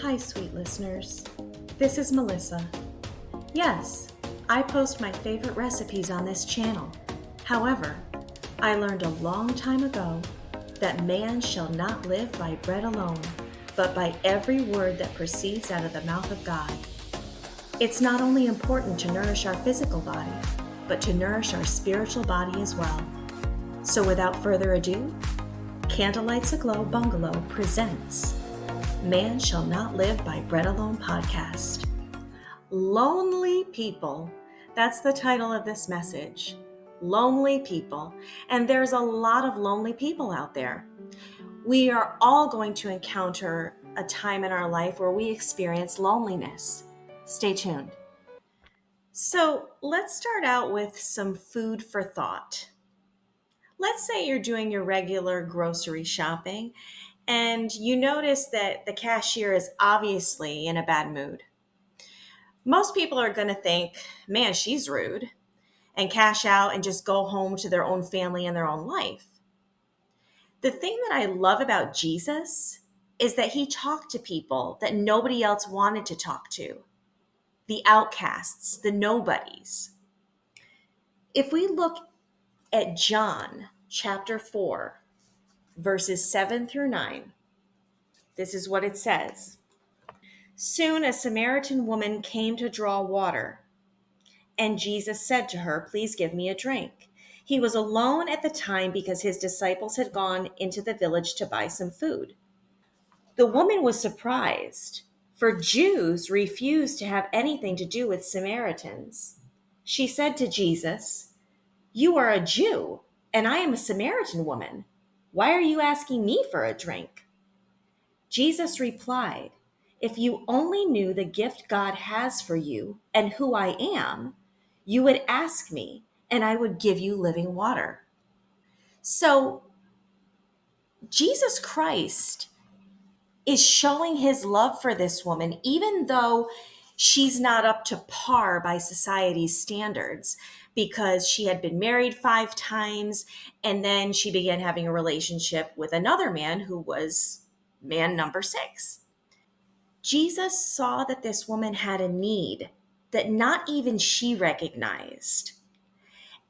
Hi, sweet listeners. This is Melissa. Yes, I post my favorite recipes on this channel. However, I learned a long time ago that man shall not live by bread alone, but by every word that proceeds out of the mouth of God. It's not only important to nourish our physical body, but to nourish our spiritual body as well. So without further ado, Candlelightsaglowbungalow presents Man Shall Not Live by Bread Alone podcast. Lonely people. That's the title of this message. Lonely people. And there's a lot of lonely people out there. We are all going to encounter a time in our life where we experience loneliness. Stay tuned. So let's start out with some food for thought. Let's say you're doing your regular grocery shopping and you notice that the cashier is obviously in a bad mood. Most people are going to think, man, she's rude, and cash out and just go home to their own family and their own life. The thing that I love about Jesus is that he talked to people that nobody else wanted to talk to, the outcasts, the nobodies. If we look at John chapter 4, verses 7 through 9, this is what it says. Soon a Samaritan woman came to draw water, and Jesus said to her, "Please give me a drink." He was alone at the time because his disciples had gone into the village to buy some food. The woman was surprised, for Jews refused to have anything to do with Samaritans. She said to Jesus, "You are a Jew, and I am a Samaritan woman. Why are you asking me for a drink?" Jesus replied, "If you only knew the gift God has for you and who I am, you would ask me, and I would give you living water." So, Jesus Christ is showing his love for this woman, even though she's not up to par by society's standards, because she had been married 5 times, and then she began having a relationship with another man who was man number 6. Jesus saw that this woman had a need that not even she recognized.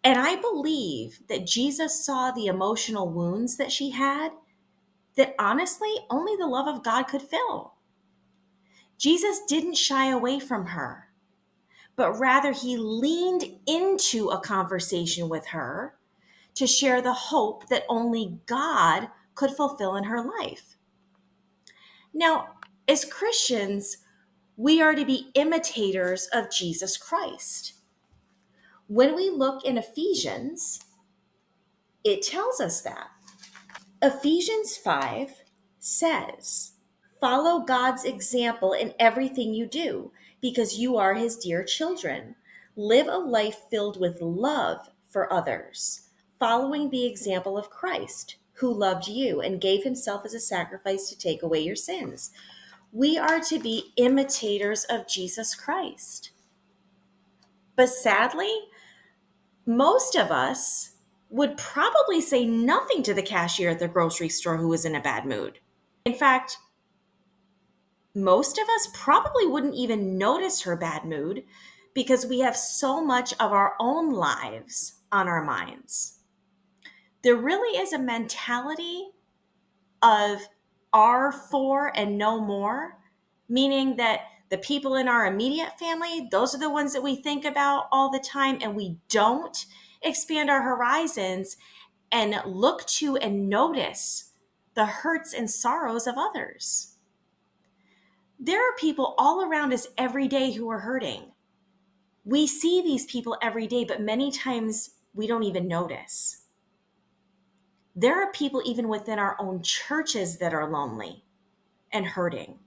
And I believe that Jesus saw the emotional wounds that she had that honestly only the love of God could fill. Jesus didn't shy away from her, but rather he leaned into a conversation with her to share the hope that only God could fulfill in her life. Now, as Christians, we are to be imitators of Jesus Christ. When we look in Ephesians, it tells us that. Ephesians 5 says, "Follow God's example in everything you do, because you are his dear children. Live a life filled with love for others, following the example of Christ, who loved you and gave himself as a sacrifice to take away your sins." We are to be imitators of Jesus Christ. But sadly, most of us would probably say nothing to the cashier at the grocery store who was in a bad mood. In fact, most of us probably wouldn't even notice her bad mood because we have so much of our own lives on our minds. There really is a mentality of our for and no more, meaning that the people in our immediate family, those are the ones that we think about all the time, and we don't expand our horizons and look to and notice the hurts and sorrows of others. There are people all around us every day who are hurting. We see these people every day, but many times we don't even notice. There are people even within our own churches that are lonely and hurting.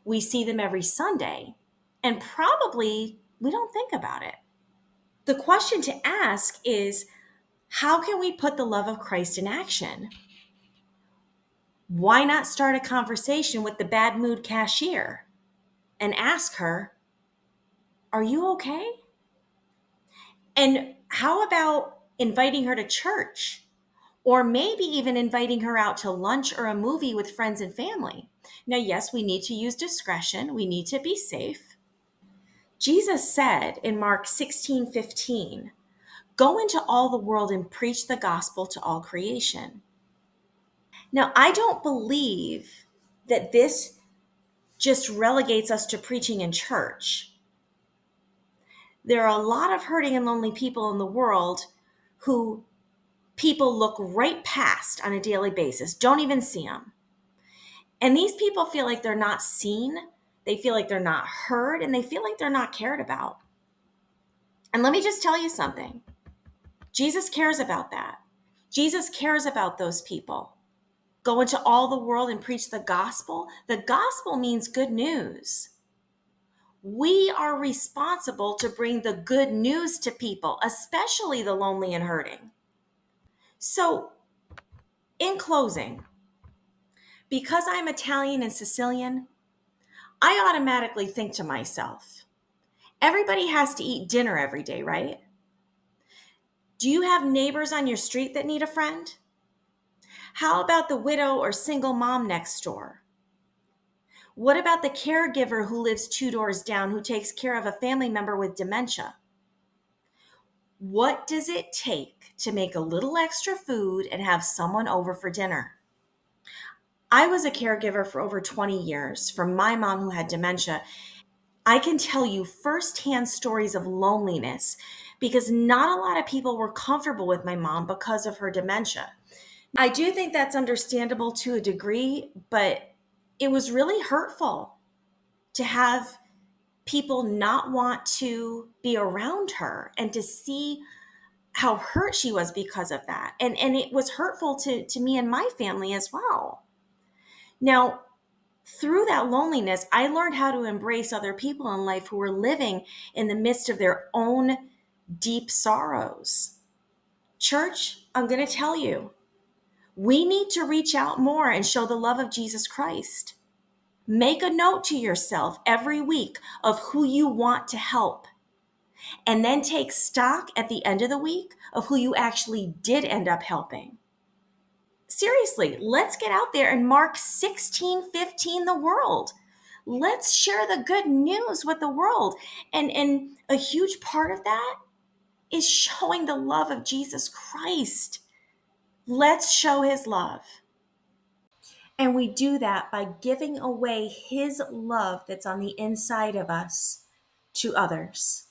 We see them every Sunday, and probably we don't think about it. The question to ask is, how can we put the love of Christ in action? Why not start a conversation with the bad mood cashier and ask her, "Are you okay?" And how about inviting her to church? Or maybe even inviting her out to lunch or a movie with friends and family. Now, yes, we need to use discretion. We need to be safe. Jesus said in Mark 16:15, "Go into all the world and preach the gospel to all creation." Now, I don't believe that this just relegates us to preaching in church. There are a lot of hurting and lonely people in the world who people look right past on a daily basis, don't even see them. And these people feel like they're not seen, they feel like they're not heard, and they feel like they're not cared about. And let me just tell you something. Jesus cares about that. Jesus cares about those people. Go into all the world and preach the gospel. The gospel means good news. We are responsible to bring the good news to people, especially the lonely and hurting. So, in closing, because I'm Italian and Sicilian, I automatically think to myself, everybody has to eat dinner every day, right? Do you have neighbors on your street that need a friend? How about the widow or single mom next door? What about the caregiver who lives 2 doors down who takes care of a family member with dementia? What does it take to make a little extra food and have someone over for dinner? I was a caregiver for over 20 years for my mom who had dementia. I can tell you firsthand stories of loneliness because not a lot of people were comfortable with my mom because of her dementia. I do think that's understandable to a degree, but it was really hurtful to have people not want to be around her and to see how hurt she was because of that. And it was hurtful to me and my family as well. Now, through that loneliness, I learned how to embrace other people in life who were living in the midst of their own deep sorrows. Church, I'm going to tell you, we need to reach out more and show the love of Jesus Christ. Make a note to yourself every week of who you want to help. And then take stock at the end of the week of who you actually did end up helping. Seriously, let's get out there and Mark 16:15 the world. Let's share the good news with the world. And a huge part of that is showing the love of Jesus Christ. Let's show his love. And we do that by giving away his love that's on the inside of us to others.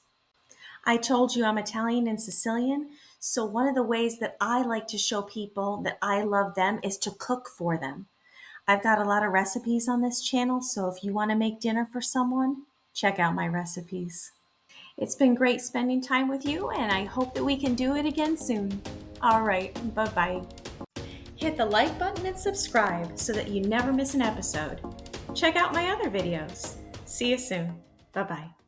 I told you I'm Italian and Sicilian, so one of the ways that I like to show people that I love them is to cook for them. I've got a lot of recipes on this channel, so if you want to make dinner for someone, check out my recipes. It's been great spending time with you, and I hope that we can do it again soon. All right, bye-bye. Hit the like button and subscribe so that you never miss an episode. Check out my other videos. See you soon. Bye-bye.